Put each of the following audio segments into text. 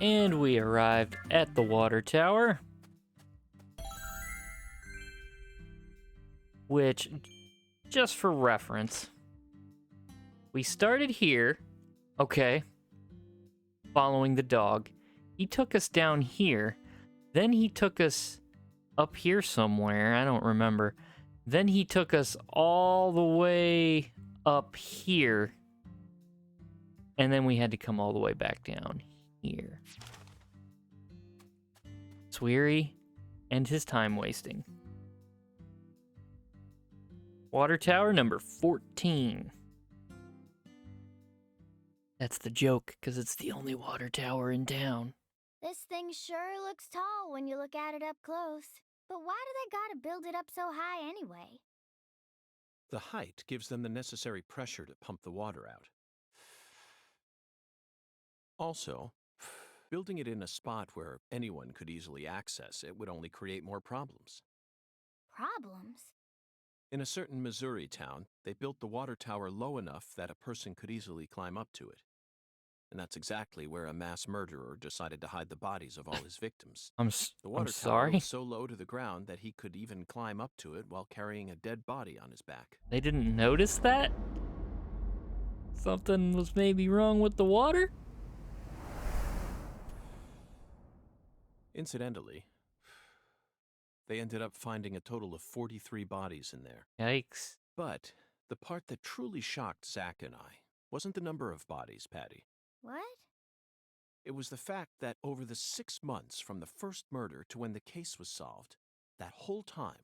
And we arrived at the water tower. Which, just for reference, we started here, okay, following the dog. He took us down here. Then he took us up here somewhere. I don't remember. Then he took us all the way up here. And then we had to come all the way back down here. It's weary and his time wasting. Water tower number 14. That's the joke, because it's the only water tower in town. This thing sure looks tall when you look at it up close. But why do they gotta build it up so high anyway? The height gives them the necessary pressure to pump the water out. Also, building it in a spot where anyone could easily access it would only create more problems. Problems? In a certain Missouri town, they built the water tower low enough that a person could easily climb up to it. And that's exactly where a mass murderer decided to hide the bodies of all his victims. The water tower sorry? was so low to the ground that he could even climb up to it while carrying a dead body on his back. They didn't notice that? Something was maybe wrong with the water? Incidentally, they ended up finding a total of 43 bodies in there. Yikes. But the part that truly shocked Zach and I wasn't the number of bodies, Patty. What? It was the fact that over the 6 months from the first murder to when the case was solved, that whole time,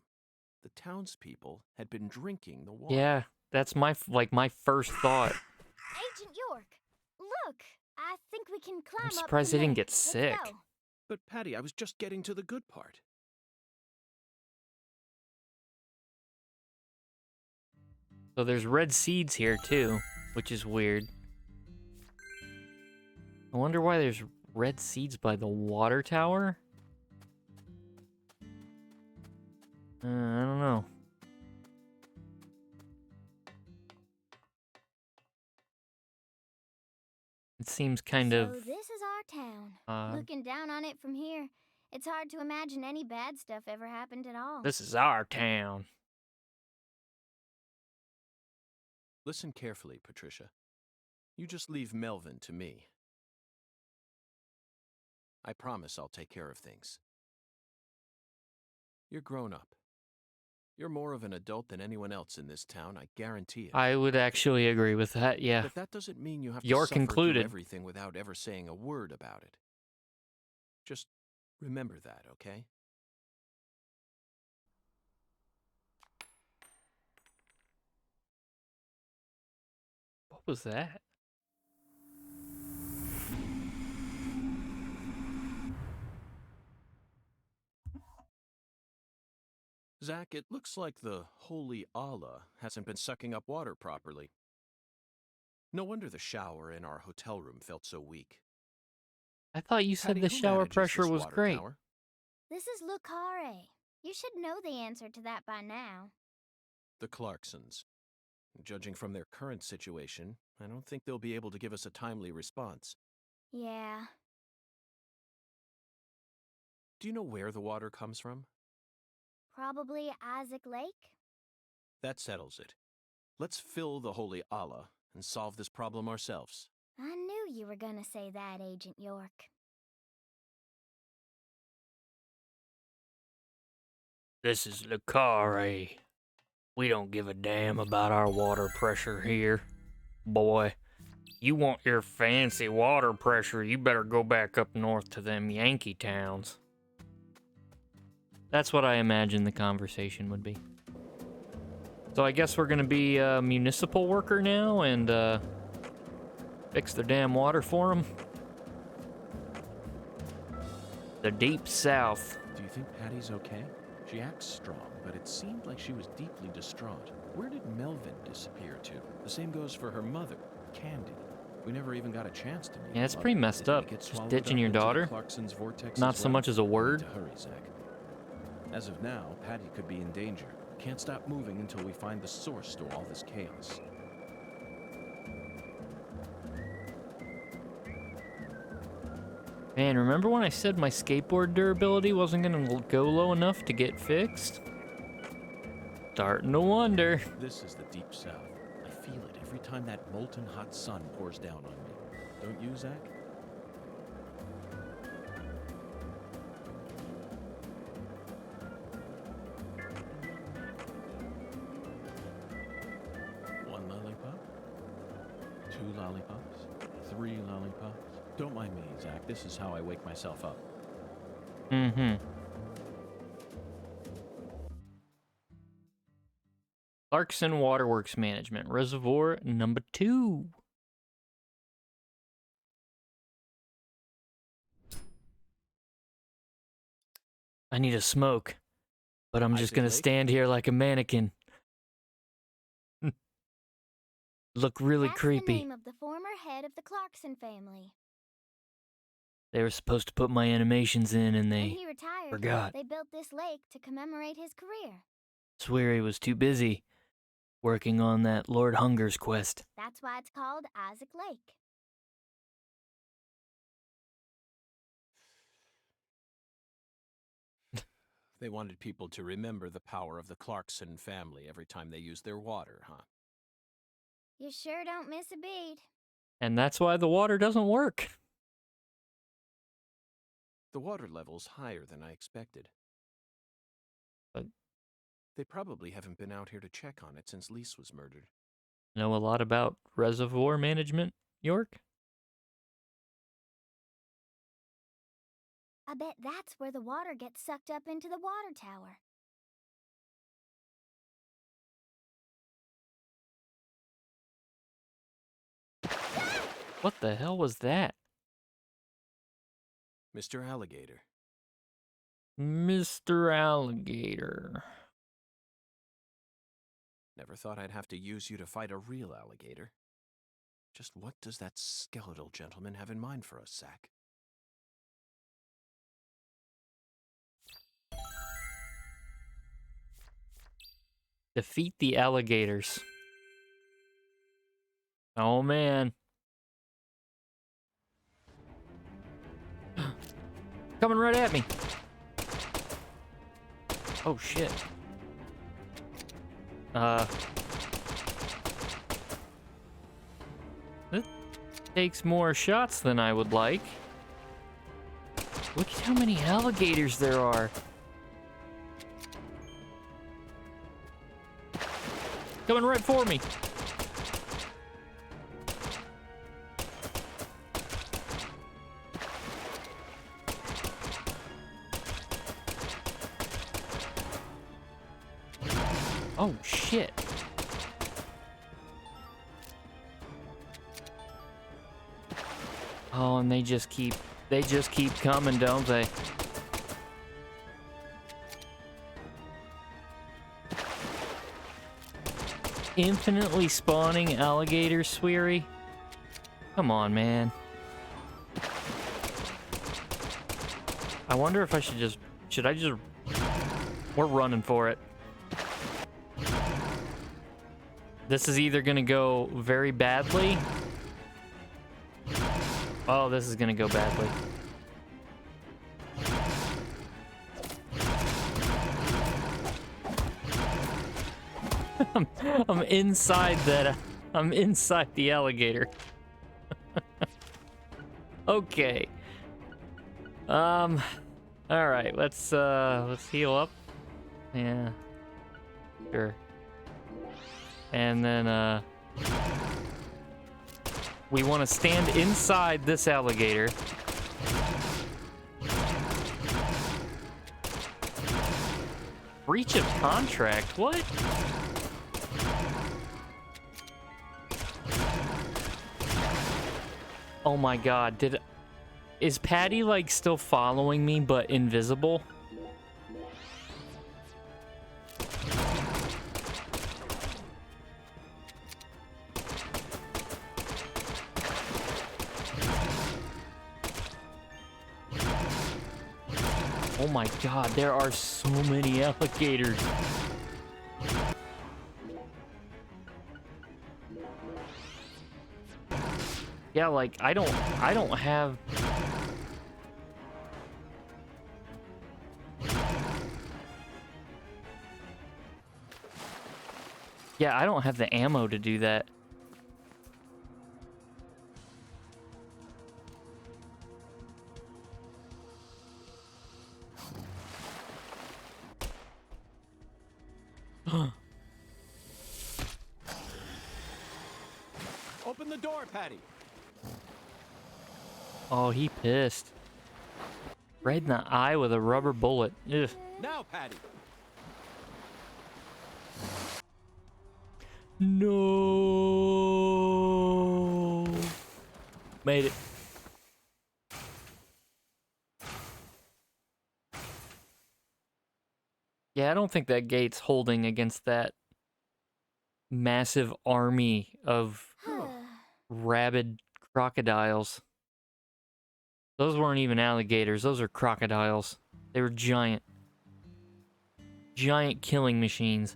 the townspeople had been drinking the water. Yeah, that's my first thought. Agent York, look! I think we can climb I'm up surprised from they didn't there. get sick. Let's go. But Patty, I was just getting to the good part. So there's red seeds here too, which is weird. I wonder why there's red seeds by the water tower? I don't know. It seems kind So of... this is our town. Looking down on it from here, it's hard to imagine any bad stuff ever happened at all. This is our town. Listen carefully, Patricia. You just leave Melvin to me. I promise I'll take care of things. You're grown up. You're more of an adult than anyone else in this town, I guarantee it. I would actually agree with that, yeah. But that doesn't mean you have to York suffer included. through everything without ever saying a word about it. Just remember that, okay? What was that? Zach, it looks like the holy Allah hasn't been sucking up water properly. No wonder the shower in our hotel room felt so weak. I thought you said Patty, the who shower manages pressure this was water great. tower? This is Lucare. You should know the answer to that by now. The Clarksons. Judging from their current situation, I don't think they'll be able to give us a timely response. Yeah. Do you know where the water comes from? Probably Isaac Lake? That settles it. Let's fill the holy Allah and solve this problem ourselves. I knew you were gonna say that, Agent York. This is Lucare. We don't give a damn about our water pressure here. Boy, you want your fancy water pressure, you better go back up north to them Yankee towns. That's what I imagine the conversation would be. So I guess we're gonna be a municipal worker now and fix their damn water for them. The deep south. Do you think Patty's okay? She acts strong, but it seemed like she was deeply distraught. Where did Melvin disappear to? The same goes for her mother, Candy. We never even got a chance to meet Yeah, it's her pretty mother. messed Did we up. get Just swallowed ditching up your into the daughter. Clarkson's vortex Not as so well? much as a word. To hurry, Zach. As of now, Patty could be in danger. Can't stop moving until we find the source to all this chaos. Man, remember when I said my skateboard durability wasn't gonna go low enough to get fixed? Starting to wonder. This is the deep south. I feel it every time that molten hot sun pours down on me. Don't you, Zach? One lollipop? 2 lollipops? 3 lollipops? Don't mind me, Zach. This is how I wake myself up. Mm-hmm. Clarkson Waterworks Management, Reservoir number 2. I need a smoke, but I'm just Isaac gonna Lake? stand here like a mannequin. Look really That's creepy. the name of the former head of the Clarkson family. They were supposed to put my animations in and When they he retired, forgot. they built this lake to commemorate his career. Swear he was too busy working on that Lord Hunger's quest. That's why it's called Isaac Lake. They wanted people to remember the power of the Clarkson family every time they used their water, huh? You sure don't miss a beat. And that's why the water doesn't work. The water level's higher than I expected. But they probably haven't been out here to check on it since Lise was murdered. know a lot about reservoir management, York? I bet that's where the water gets sucked up into the water tower. What the hell was that? Mr. Alligator. Mr. Alligator. Never thought I'd have to use you to fight a real alligator. Just what does that skeletal gentleman have in mind for us, Zach? Defeat the alligators. Oh man. Coming right at me. Oh shit. This takes more shots than I would like. Look at how many alligators there are. Coming right for me. Oh shit. Oh, and they just keep coming, don't they? Infinitely spawning alligators, Sweary? Come on, man. I wonder if I should I just... We're running for it. This is either gonna go very badly. Oh, this is gonna go badly. I'm inside that. I'm inside the alligator. Okay. All right. Let's heal up. Yeah. Sure. And then we want to stand inside this alligator. Breach of contract? What? Oh my god, is Patty like still following me but invisible? Oh my god, there are so many alligators. Yeah, like I don't have Yeah, I don't have the ammo to do that. Open the door, Patty. Oh, he pissed. Right in the eye with a rubber bullet. Ugh. Now, Patty. No. Made it. Yeah, I don't think that gate's holding against that massive army of rabid crocodiles. Those weren't even alligators. Those are crocodiles. They were giant. Giant killing machines.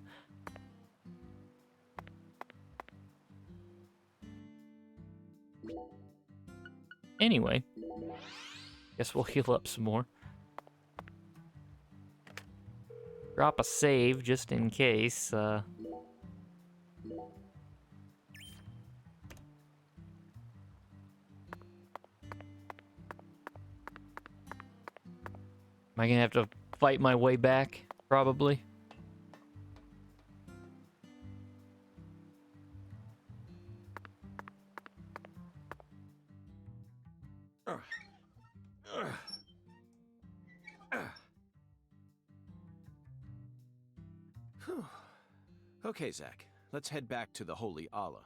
Anyway. Guess we'll heal up some more. Drop a save just in case. Am I gonna have to fight my way back? Probably. Whew. Okay, Zach. Let's head back to the Holy Allah.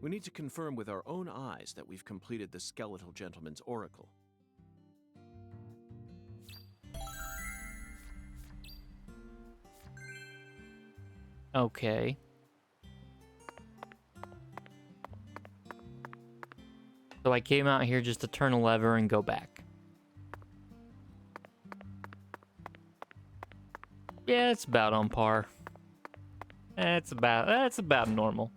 We need to confirm with our own eyes that we've completed the Skeletal Gentleman's Oracle. Okay. So I came out here just to turn a lever and go back. Yeah, it's about on par. That's about normal.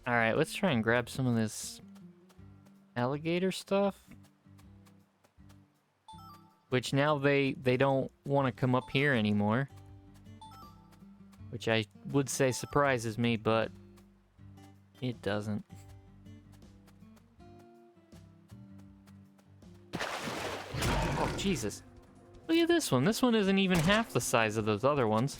All right, let's try and grab some of this alligator stuff. Which now they don't want to come up here anymore. Which I would say surprises me, but it doesn't. Oh, Jesus. Look at this one. This one isn't even half the size of those other ones.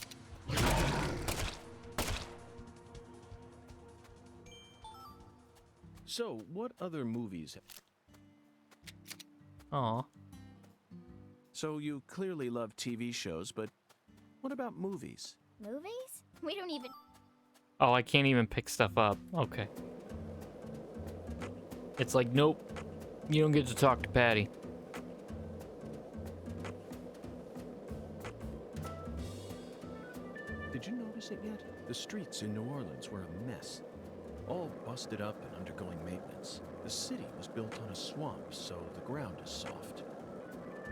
So, what other movies? Aw. So, you clearly love TV shows, but what about movies? Movies? We don't even... Oh, I can't even pick stuff up. Okay. It's like, nope. You don't get to talk to Patty. Did you notice it yet? The streets in New Orleans were a mess. All busted up and undergoing maintenance. The city was built on a swamp, so the ground is soft.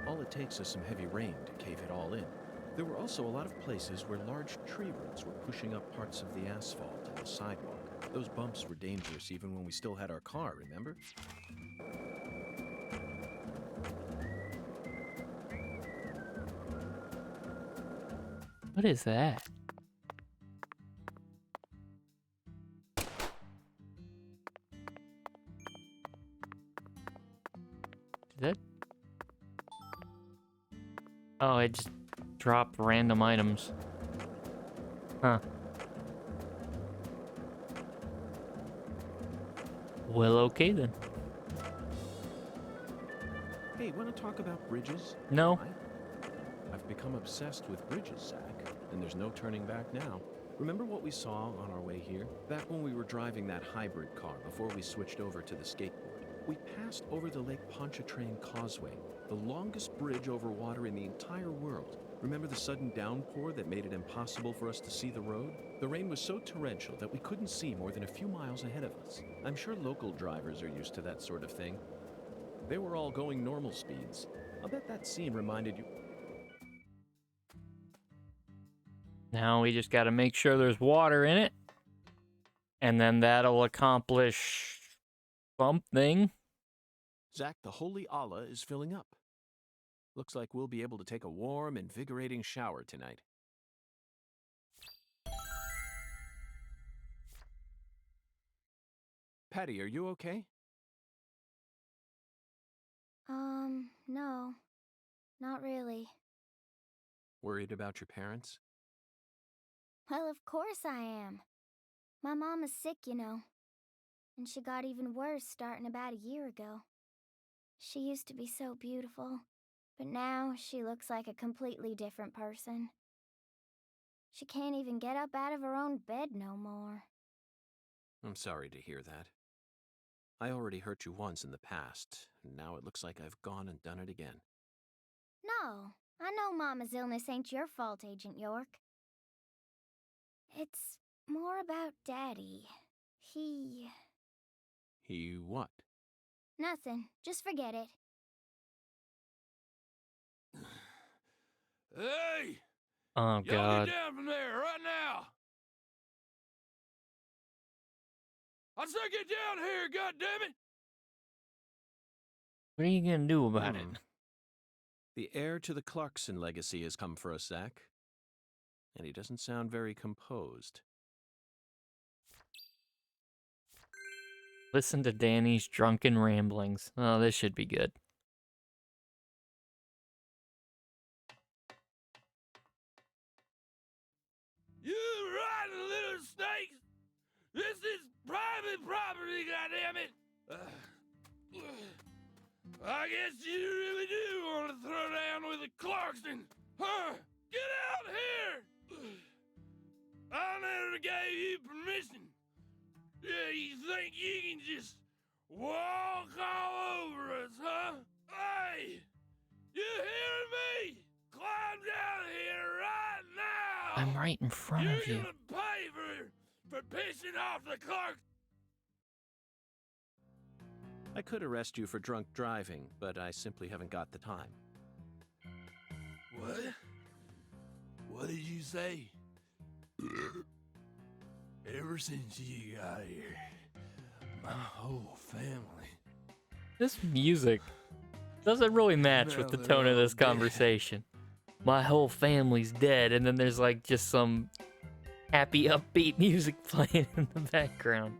All it takes is some heavy rain to cave it all in. There were also a lot of places where large tree roots were pushing up parts of the asphalt and the sidewalk. Those bumps were dangerous even when we still had our car, remember? What is that? Did that? Oh, it just dropped random items. Huh. Well, okay then. Hey, want to talk about bridges? No. I've become obsessed with bridges, Zach, and there's no turning back now. Remember what we saw on our way here? Back when we were driving that hybrid car before we switched over to the skateboard. We passed over the Lake Pontchartrain Causeway, the longest bridge over water in the entire world. Remember the sudden downpour that made it impossible for us to see the road? The rain was so torrential that we couldn't see more than a few miles ahead of us. I'm sure local drivers are used to that sort of thing. They were all going normal speeds. I'll bet that scene reminded you... Now we just gotta make sure there's water in it. And then that'll accomplish something. Zach, the Holy Allah is filling up. Looks like we'll be able to take a warm, invigorating shower tonight. Patty, are you okay? No. Not really. Worried about your parents? Well, of course I am. My mom is sick, you know. And she got even worse starting about a year ago. She used to be so beautiful, but now she looks like a completely different person. She can't even get up out of her own bed no more. I'm sorry to hear that. I already hurt you once in the past, and now it looks like I've gone and done it again. No, I know Mama's illness ain't your fault, Agent York. It's more about Daddy. He... He what? Nothing. Just forget it. Hey! Oh, Y'all God. get down from there right now! I said get down here, goddammit! What are you going to do about it? The heir to the Clarkson legacy has come for us, Zach. And he doesn't sound very composed. Listen to Danny's drunken ramblings. Oh, this should be good. You rotten little snakes! This is private property, goddammit! I guess you really do want to throw down with a Clarkson, huh? Get out here! I never gave you permission. Yeah, you think you can just walk all over us, huh? Hey! You hearing me? Climb down here right now! I'm right in front of you. You're gonna pay for pissing off the Clark. I could arrest you for drunk driving, but I simply haven't got the time. What? What did you say? Ever since you got here, my whole family. This music doesn't really match with the tone of this conversation. My whole family's dead, and then there's like just some happy, upbeat music playing in the background.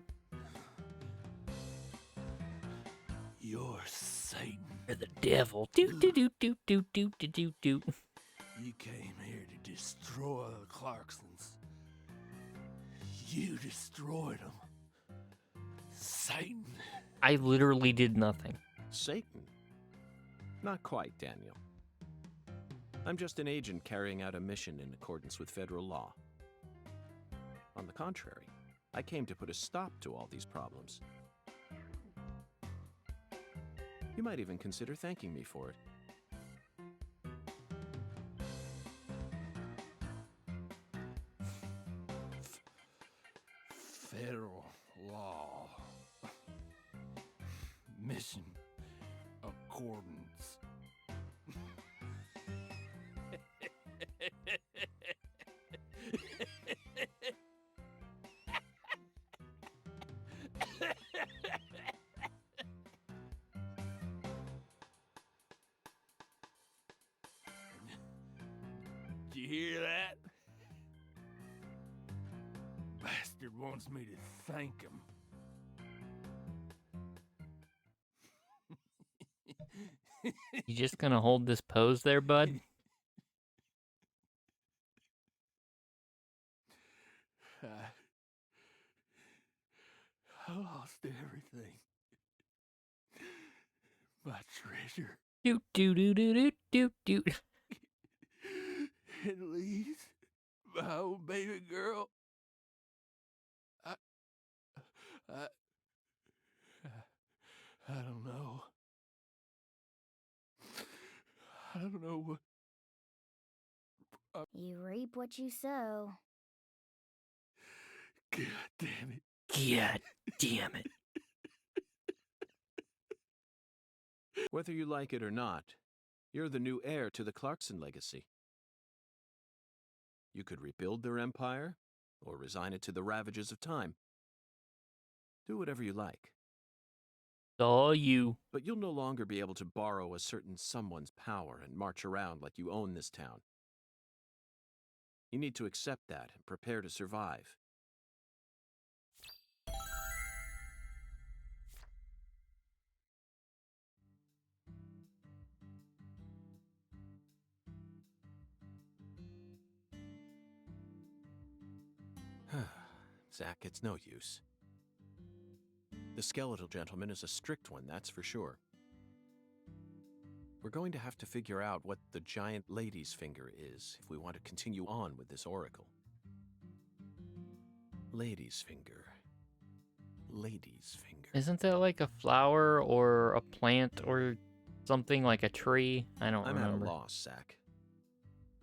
You're Satan. You're the devil. Doot doot doot doot doot doot doot doot doot. You came here to destroy the Clarksons. You destroyed them. Satan. I literally did nothing. Satan? Not quite, Daniel. I'm just an agent carrying out a mission in accordance with federal law. On the contrary, I came to put a stop to all these problems. You might even consider thanking me for it. Federal law. Mission accordance. Did you hear that? Bastard wants me to thank him. You just gonna hold this pose there, bud? I lost everything. My treasure. Doot doot doot doot doot doot. At least my old baby girl. I don't know. I don't know what. You reap what you sow. God damn it. God damn it. Whether you like it or not, you're the new heir to the Clarkson legacy. You could rebuild their empire, or resign it to the ravages of time. Do whatever you like. It's all you. But you'll no longer be able to borrow a certain someone's power and march around like you own this town. You need to accept that and prepare to survive. Zach, it's no use. The skeletal gentleman is a strict one, that's for sure. We're going to have to figure out what the giant lady's finger is if we want to continue on with this oracle. Lady's finger. Lady's finger. Isn't that like a flower or a plant or something, like a tree? I don't I'm remember. at a loss, Zach.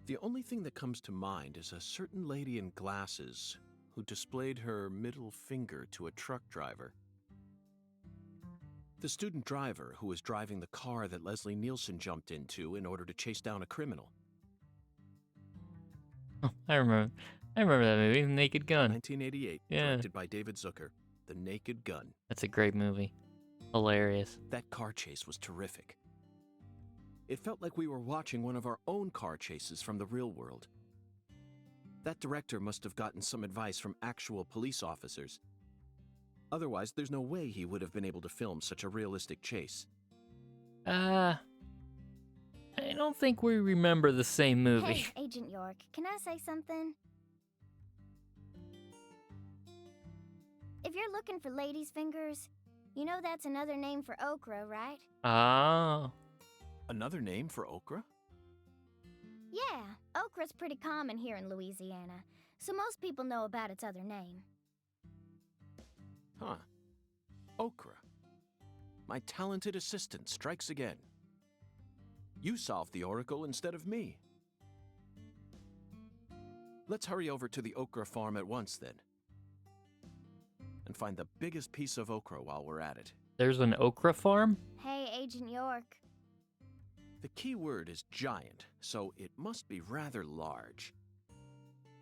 The only thing that comes to mind is a certain lady in glasses who displayed her middle finger to a truck driver. The student driver who was driving the car that Leslie Nielsen jumped into in order to chase down a criminal. Oh, I remember that movie, The Naked Gun. 1988, Yeah. directed by David Zucker. The Naked Gun. That's a great movie. Hilarious. That car chase was terrific. It felt like we were watching one of our own car chases from the real world. That director must have gotten some advice from actual police officers. Otherwise, there's no way he would have been able to film such a realistic chase. I don't think we remember the same movie. Hey, Agent York, can I say something? If you're looking for ladies' fingers, you know that's another name for okra, right? Oh. Another name for okra? Yeah, okra's pretty common here in Louisiana, so most people know about its other name. Huh. Okra. My talented assistant strikes again. You solved the oracle instead of me. Let's hurry over to the okra farm at once, then. And find the biggest piece of okra while we're at it. There's an okra farm? Hey, Agent York. The key word is giant, so it must be rather large.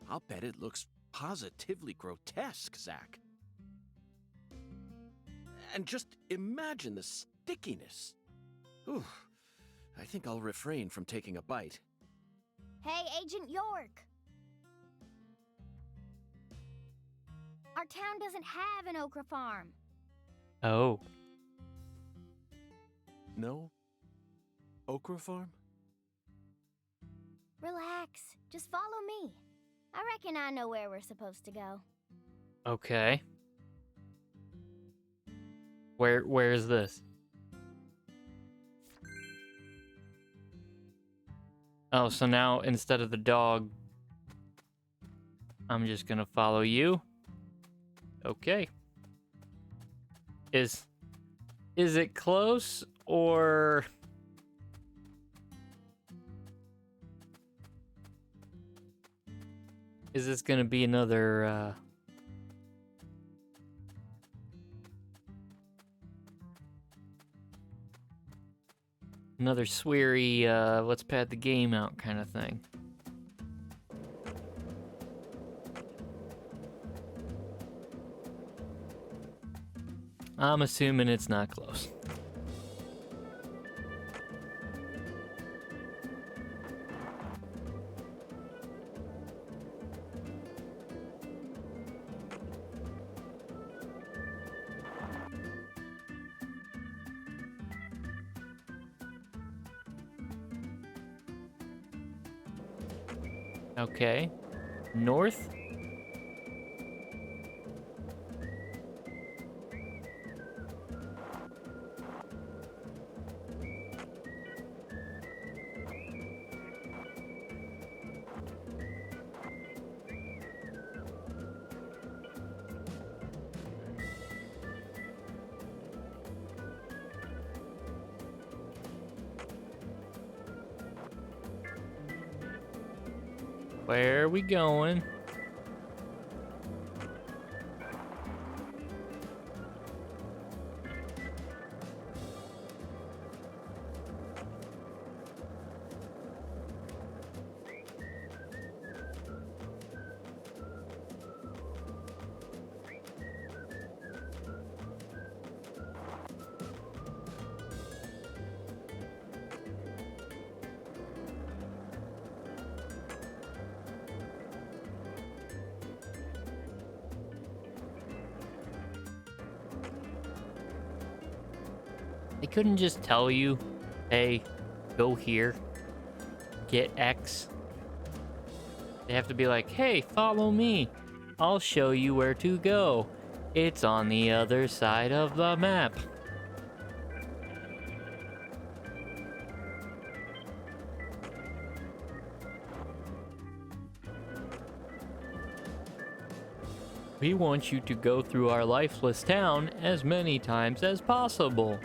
I'll bet it looks positively grotesque, Zach. And just imagine the stickiness. Ooh, I think I'll refrain from taking a bite. Hey, Agent York. Our town doesn't have an okra farm. Oh. No? Okra farm? Relax. Just follow me. I reckon I know where we're supposed to go. Okay. Where is this? Oh, so now instead of the dog, I'm just gonna follow you. Okay. Is it close or is this gonna be another another sweary let's pad the game out kind of thing? I'm assuming it's not close. Okay. North? Where are we going? They couldn't just tell you, hey, go here, get X. They have to be like, hey, follow me. I'll show you where to go. It's on the other side of the map. We want you to go through our lifeless town as many times as possible.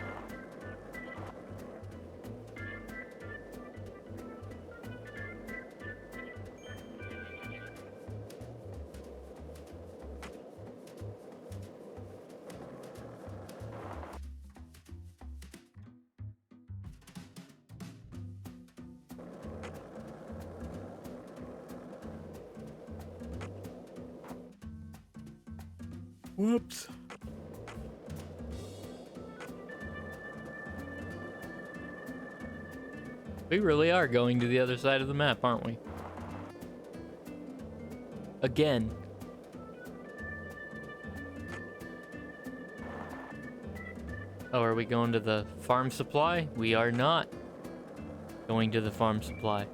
Whoops. We really are going to the other side of the map, aren't we? Again. Oh, are we going to the farm supply? We are not going to the farm supply.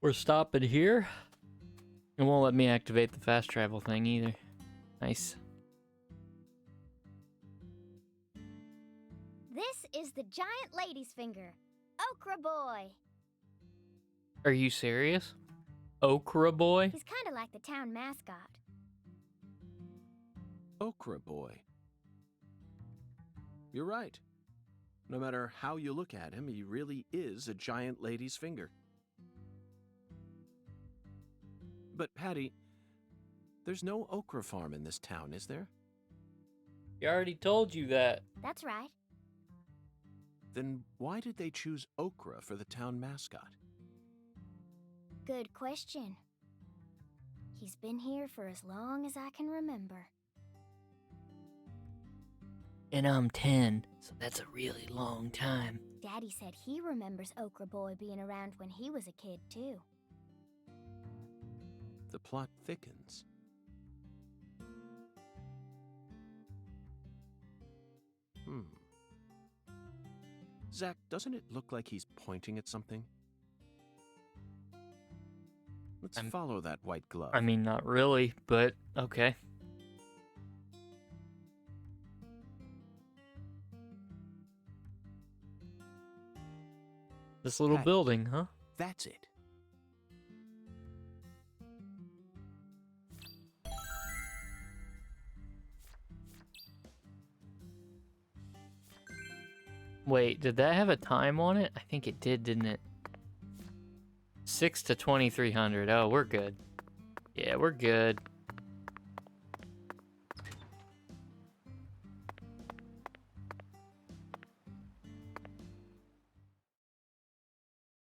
We're stopping here. It won't let me activate the fast travel thing either. Nice. This is the giant lady's finger, Okra Boy. Are you serious? Okra Boy? He's kind of like the town mascot. Okra Boy. You're right. No matter how you look at him, he really is a giant lady's finger. But, Patty, there's no okra farm in this town, is there? He already told you that. That's right. Then why did they choose okra for the town mascot? Good question. He's been here for as long as I can remember. And I'm 10, so that's a really long time. Daddy said he remembers Okra Boy being around when he was a kid, too. The plot thickens. Zach, doesn't it look like he's pointing at something? Let's follow that white glove. I mean, not really, but okay. This little Patty, building, huh? That's it. Wait, did that have a time on it? I think it did, didn't it? 6 to 2300. Oh, we're good. Yeah, we're good.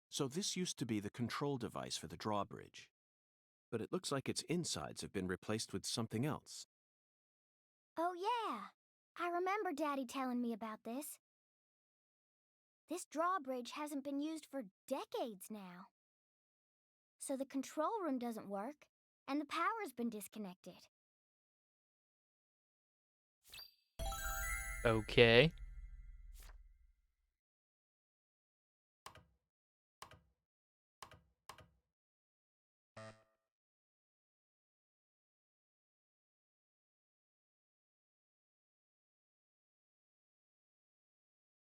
So this used to be the control device for the drawbridge. But it looks like its insides have been replaced with something else. Oh, yeah. I remember Daddy telling me about this. This drawbridge hasn't been used for decades now. So the control room doesn't work, and the power's been disconnected. Okay.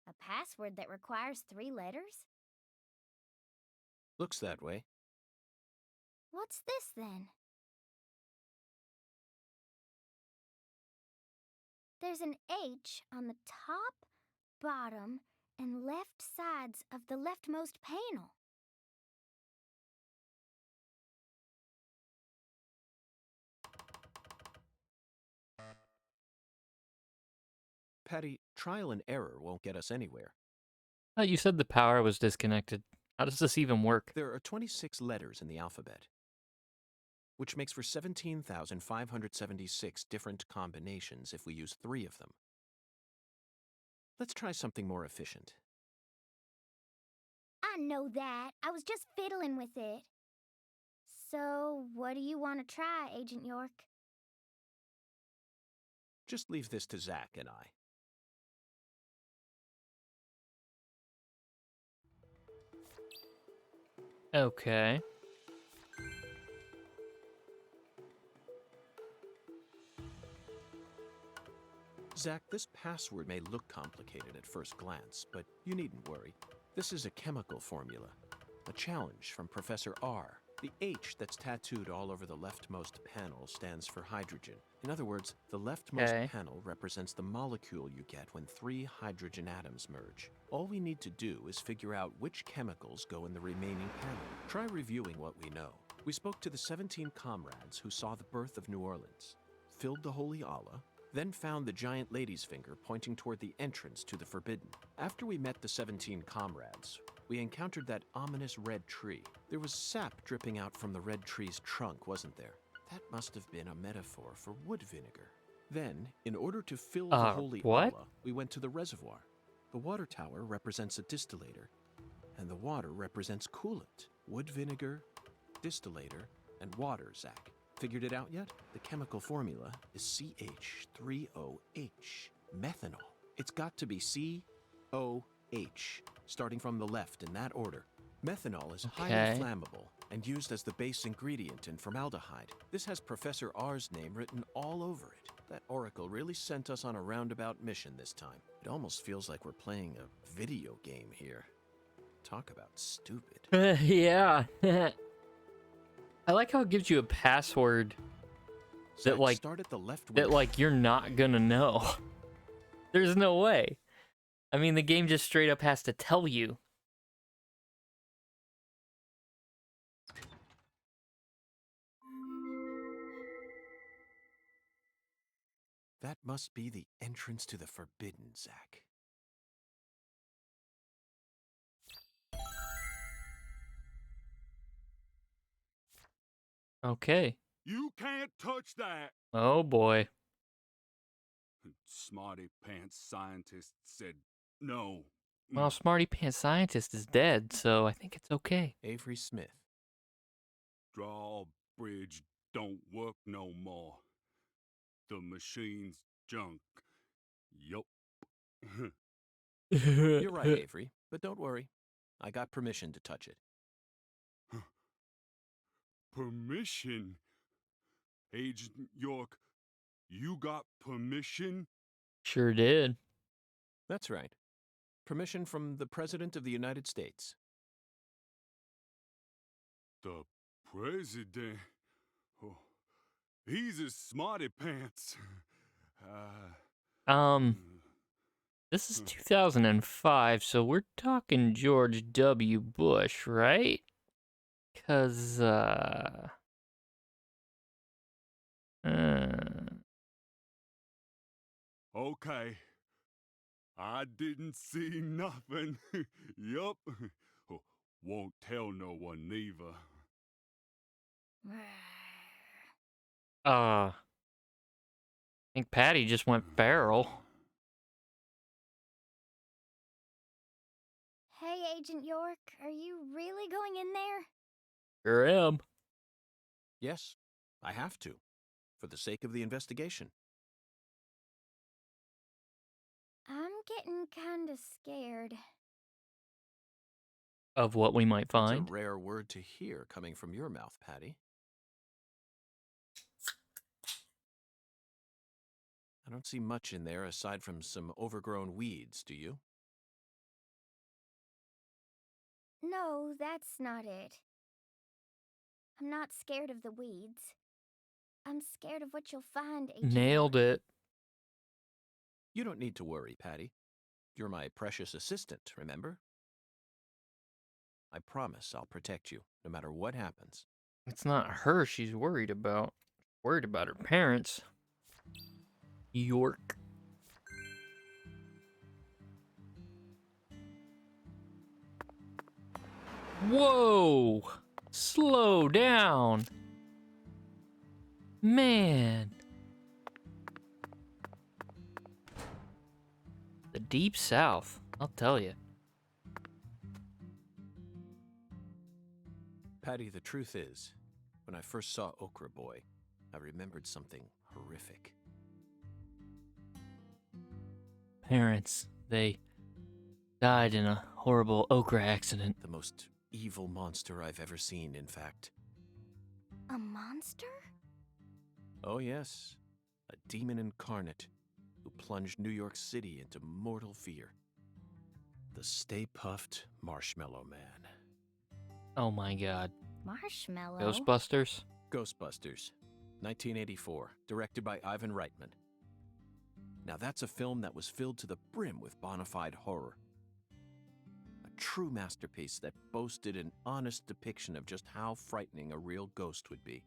A password that requires 3 letters? Looks that way. What's this, then? There's an H on the top, bottom, and left sides of the leftmost panel. Patty, trial and error won't get us anywhere. Oh, you said the power was disconnected. How does this even work? There are 26 letters in the alphabet, which makes for 17,576 different combinations if we use 3 of them. Let's try something more efficient. I know that. I was just fiddling with it. So, what do you want to try, Agent York? Just leave this to Zach and I. Okay. Zach, this password may look complicated at first glance, but you needn't worry. This is a chemical formula, a challenge from Professor R. The H that's tattooed all over the leftmost panel stands for hydrogen. In other words, the leftmost Okay. panel represents the molecule you get when 3 hydrogen atoms merge. All we need to do is figure out which chemicals go in the remaining panel. Try reviewing what we know. We spoke to the 17 comrades who saw the birth of New Orleans, filled the Holy Allah, then found the giant lady's finger pointing toward the entrance to the Forbidden. After we met the 17 comrades, we encountered that ominous red tree. There was sap dripping out from the red tree's trunk, wasn't there? That must have been a metaphor for wood vinegar. Then, in order to fill the Holy what? Allah, we went to the reservoir. The water tower represents a distillator, and the water represents coolant. Wood vinegar, distillator, and water, Zach. Figured it out yet? The chemical formula is CH3OH, methanol. It's got to be COH, starting from the left in that order. Methanol is highly Okay. flammable and used as the base ingredient in formaldehyde. This has Professor R's name written all over it. That oracle really sent us on a roundabout mission this time. It almost feels like we're playing a video game here. Talk about stupid. Yeah. I like how it gives you a password Zach, like- start at the left that, window. like, you're not gonna know. There's no way. I mean, the game just straight up has to tell you. That must be the entrance to the Forbidden, Zach. Okay. You can't touch that. Oh boy. Smarty pants scientist said no. Well, Smarty Pants Scientist is dead, so I think it's okay. Avery Smith. Drawbridge don't work no more. The machine's junk. Yup. You're right, Avery, but don't worry. I got permission to touch it. Permission? Agent York, you got permission? Sure did. That's right. Permission from the President of the United States. The president? Oh, he's a smarty pants. This is 2005, so we're talking George W. Bush, right? 'Cause, Okay. I didn't see nothing. Yup. Won't tell no one neither. I think Patty just went feral. Hey, Agent York, are you really going in there? Sure am. Yes, I have to, for the sake of the investigation. I'm getting kinda scared. Of what we might That's find. a rare word to hear coming from your mouth, Patty. I don't see much in there aside from some overgrown weeds, do you? No, that's not it. I'm not scared of the weeds. I'm scared of what you'll find, Agent Nailed York. it. You don't need to worry, Patty. You're my precious assistant, remember? I promise I'll protect you, no matter what happens. It's not her she's worried about. Worried about her parents. York. Whoa! Slow down. Man. The Deep South, I'll tell you. Patty, the truth is, when I first saw Okra Boy, I remembered something horrific. Parents, they died in a horrible okra accident. The most evil monster I've ever seen, in fact. A monster? Oh yes, a demon incarnate who plunged New York City into mortal fear. The Stay Puffed Marshmallow Man. Oh my god. Marshmallow? Ghostbusters? Ghostbusters, 1984, directed by Ivan Reitman. Now that's a film that was filled to the brim with bona fide horror. A true masterpiece that boasted an honest depiction of just how frightening a real ghost would be.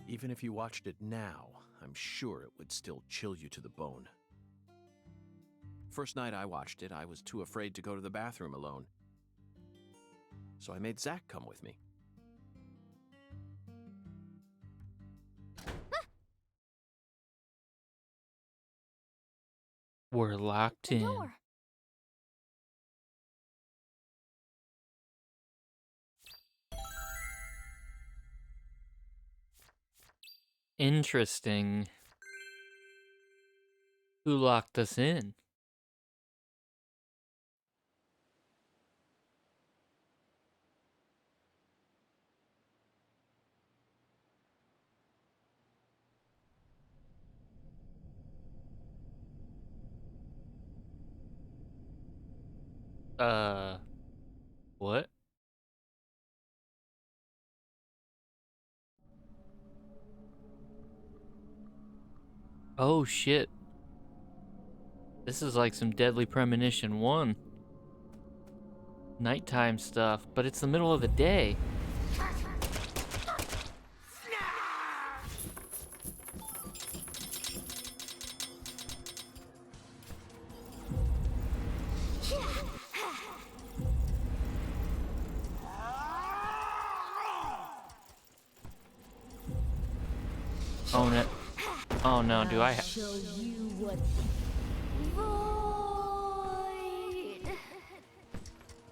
Even if you watched it now, I'm sure it would still chill you to the bone. First night I watched it, I was too afraid to go to the bathroom alone. So I made Zach come with me. We're locked The in. door. Interesting. Who locked us in? What? Oh shit. This is like some Deadly Premonition 1. Nighttime stuff, but it's the middle of the day. Oh no. Oh no, do I Show you what void.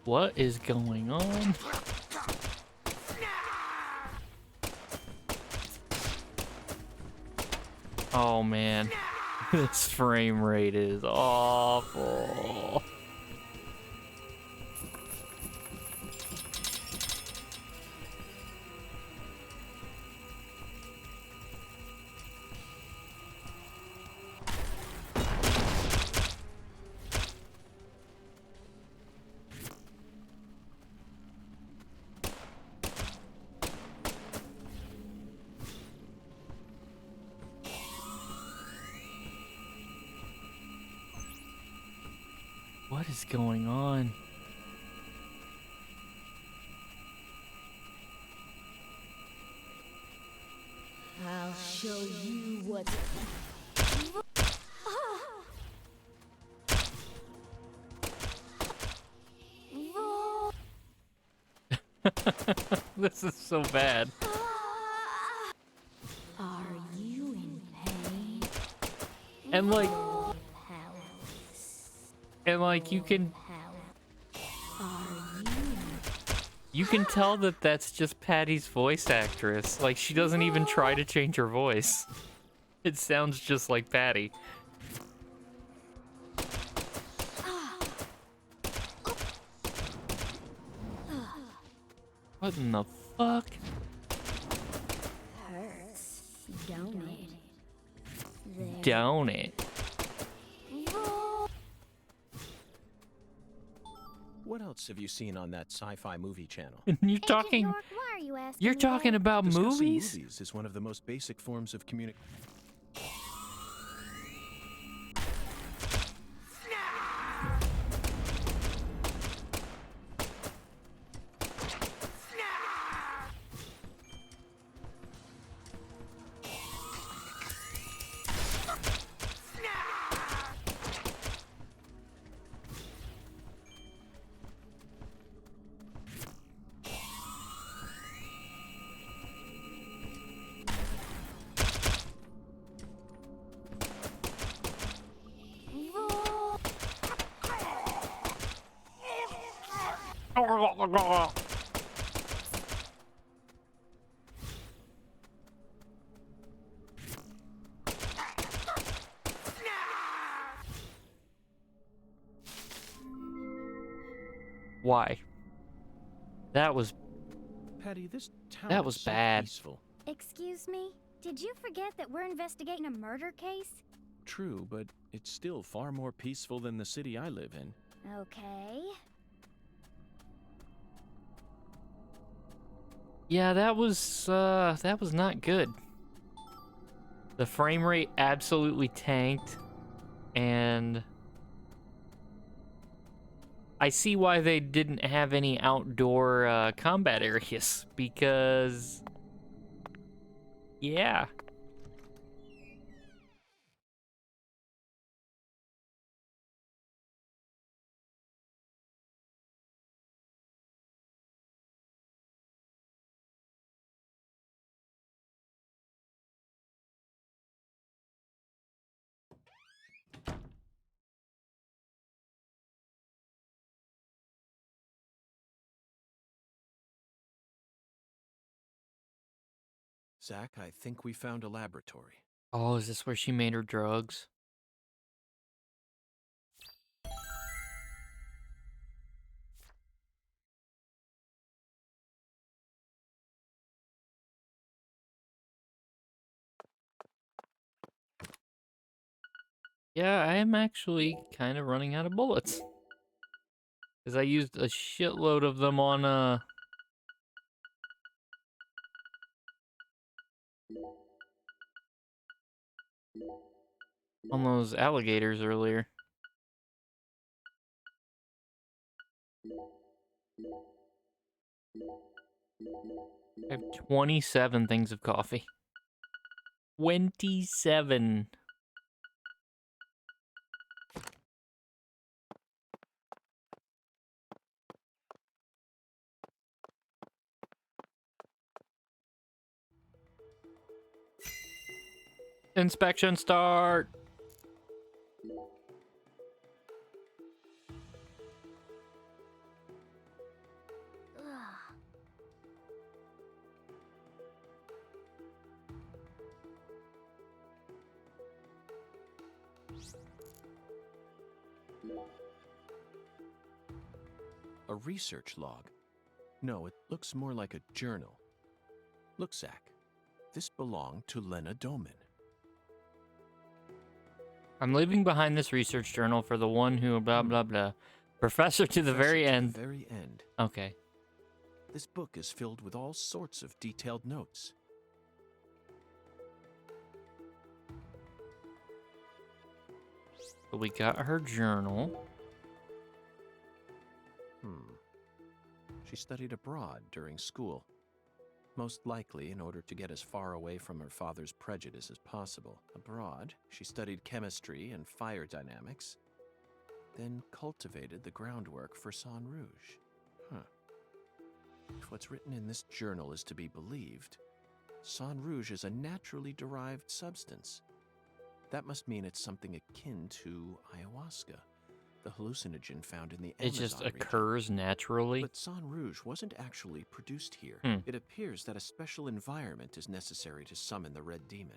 What is going on? Oh man. This frame rate is awful. What is going on? I'll show you what This is so bad. Are you in pain? And like, Powerless. you can Are You can tell that that's just Patty's voice actress. Like, she doesn't even try to change her voice. It sounds just like Patty. What in the fuck? hurts, don't it? There. Don't it? What else have you seen on that sci-fi movie channel? You're Agent talking. York, why are you asking You're me talking that? about Discussing movies? movies is one of the most basic forms of communication. Why? That was Patty, this town is so bad. peaceful. Excuse me? Did you forget that we're investigating a murder case? True, but it's still far more peaceful than the city I live in. Okay. Yeah, that was not good. The frame rate absolutely tanked, and I see why they didn't have any outdoor combat areas, because yeah. Zach, I think we found a laboratory. Oh, is this where she made her drugs? Yeah, I am actually kind of running out of bullets. Because I used a shitload of them on those alligators earlier. I have 27 things of coffee. 27. Inspection start. Ugh. A research log? No, it looks more like a journal. Look, Zach, this belonged to Lena Doman. I'm leaving behind this research journal for the one who blah blah blah. Professor to the very end. The very end. Okay. This book is filled with all sorts of detailed notes. So we got her journal. She studied abroad during school. Most likely in order to get as far away from her father's prejudice as possible. Abroad, she studied chemistry and fire dynamics, then cultivated the groundwork for Sang Rouge. If what's written in this journal is to be believed, Sang Rouge is a naturally derived substance. That must mean it's something akin to ayahuasca, the hallucinogen found in the It Amazon just region. occurs naturally. But Sang Rouge wasn't actually produced here. It appears that a special environment is necessary to summon the Red Demon.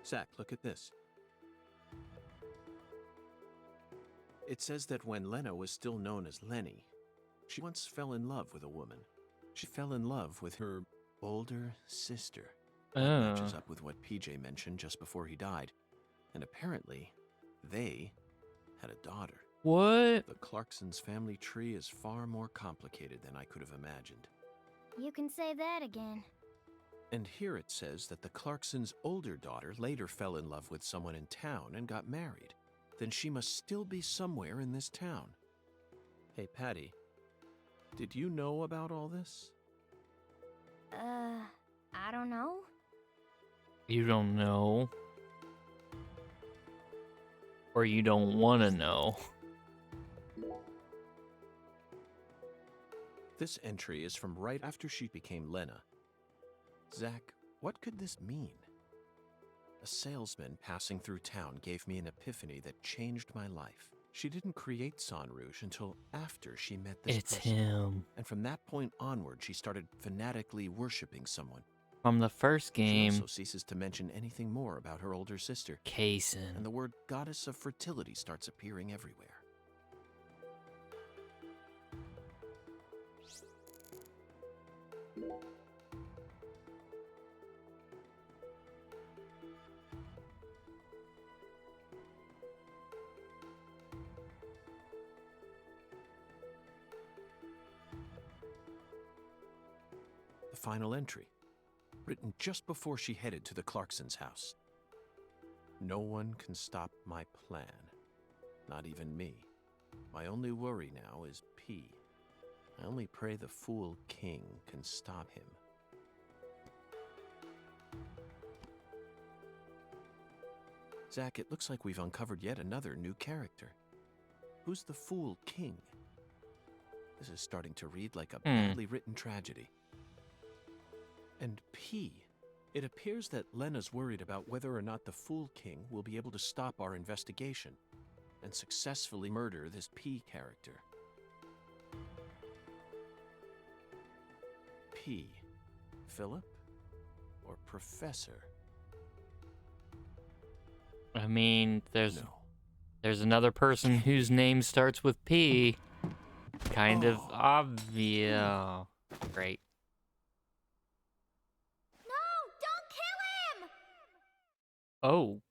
Zach, look at this. It says that when Lena was still known as Lenny, she once fell in love with a woman. She fell in love with her older sister. That matches up with what PJ mentioned just before he died. And apparently, they had a daughter. What? The Clarksons' family tree is far more complicated than I could have imagined. You can say that again. And here it says that the Clarksons' older daughter later fell in love with someone in town and got married. Then she must still be somewhere in this town. Hey, Patty, did you know about all this? I don't know. You don't know. Or you don't want to know. This entry is from right after she became Lena. Zach, What could this mean? A salesman passing through town gave me an epiphany that changed my life. She didn't create San Rouge until after she met this It's person. him. And from that point onward, she started fanatically worshipping someone. From the first She game, also ceases to mention anything more about her older sister. And Kaysen. the word goddess of fertility starts appearing everywhere. The final entry, written just before she headed to the Clarksons' house. No one can stop my plan. Not even me. My only worry now is P. I only pray the Fool King can stop him. Zach, it looks like we've uncovered yet another new character. Who's the Fool King? This is starting to read like a badly written tragedy. And P. It appears that Lena's worried about whether or not the Fool King will be able to stop our investigation and successfully murder this P character. P. Philip? Or Professor? I mean, there's No. another person whose name starts with P. Kind of Oh. obvious. Great. No, don't kill him! Oh.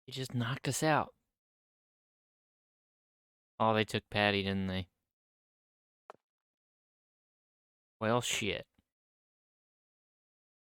He just knocked us out. Oh, they took Patty, didn't they? Well, shit.